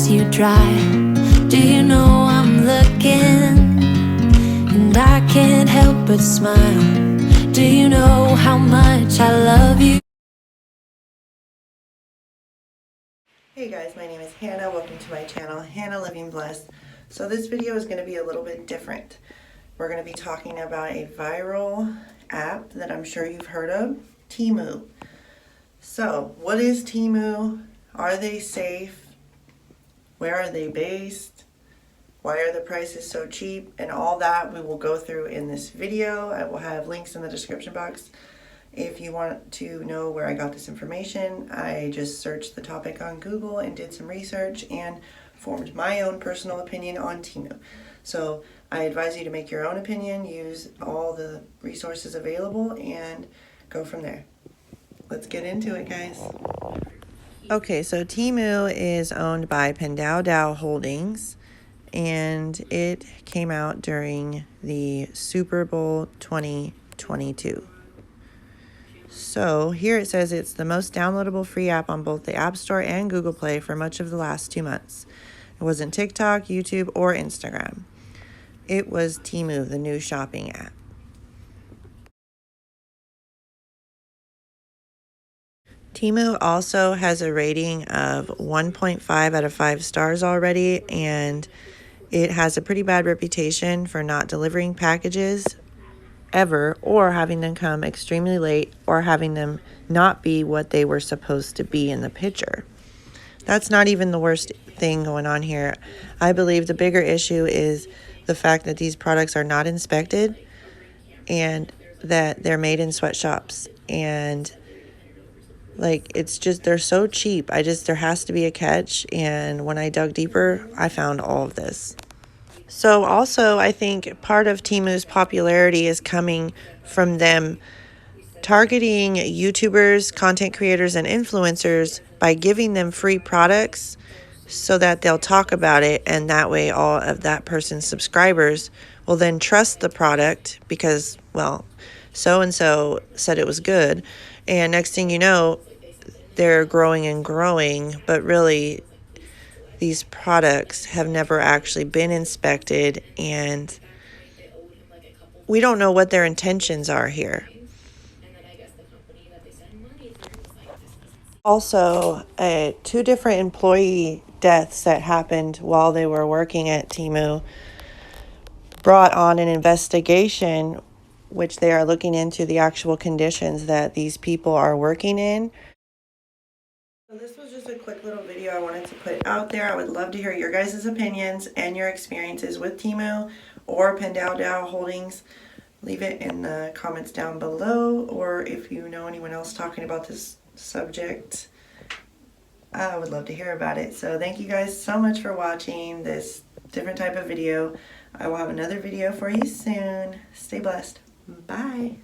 you dry. Do you know I'm looking, and I can't help but smile? Do you know how much I love you? Hey guys, my name is Hannah. Welcome to my channel, Hannah Living Blessed. So this video is going to be a little bit different. We're going to be talking about a viral app that I'm sure you've heard of, TEMU. So what is TEMU? Are they safe? Where are they based? Why are the prices so cheap? And all that we will go through in this video. I will have links in the description box. If you want to know where I got this information, I just searched the topic on Google and did some research and formed my own personal opinion on TEMU. So I advise you to make your own opinion, use all the resources available, and go from there. Let's get into it, guys. Okay, so TEMU is owned by PDD Holdings, and it came out during the Super Bowl 2022. So here it says it's the most downloadable free app on both the App Store and Google Play for much of the last 2 months. It wasn't TikTok, YouTube, or Instagram. It was TEMU, the new shopping app. TEMU also has a rating of 1.5 out of 5 stars already, and it has a pretty bad reputation for not delivering packages ever, or having them come extremely late, or having them not be what they were supposed to be in the picture. That's not even the worst thing going on here. I believe the bigger issue is the fact that these products are not inspected and that they're made in sweatshops, and like, it's just, they're so cheap. There has to be a catch, and when I dug deeper, I found all of this. So also, I think part of TEMU's popularity is coming from them targeting YouTubers, content creators, and influencers by giving them free products so that they'll talk about it, and that way all of that person's subscribers will then trust the product because, well, so-and-so said it was good, and next thing you know, they're growing and growing, but really these products have never actually been inspected, and we don't know what their intentions are here. Also, 2 different employee deaths that happened while they were working at TEMU brought on an investigation, which they are looking into the actual conditions that these people are working in. So this was just a quick little video I wanted to put out there. I would love to hear your guys' opinions and your experiences with TEMU or PDD Holdings. Leave it in the comments down below, or if you know anyone else talking about this subject, I would love to hear about it. So thank you guys so much for watching this different type of video. I will have another video for you soon. Stay blessed. Bye.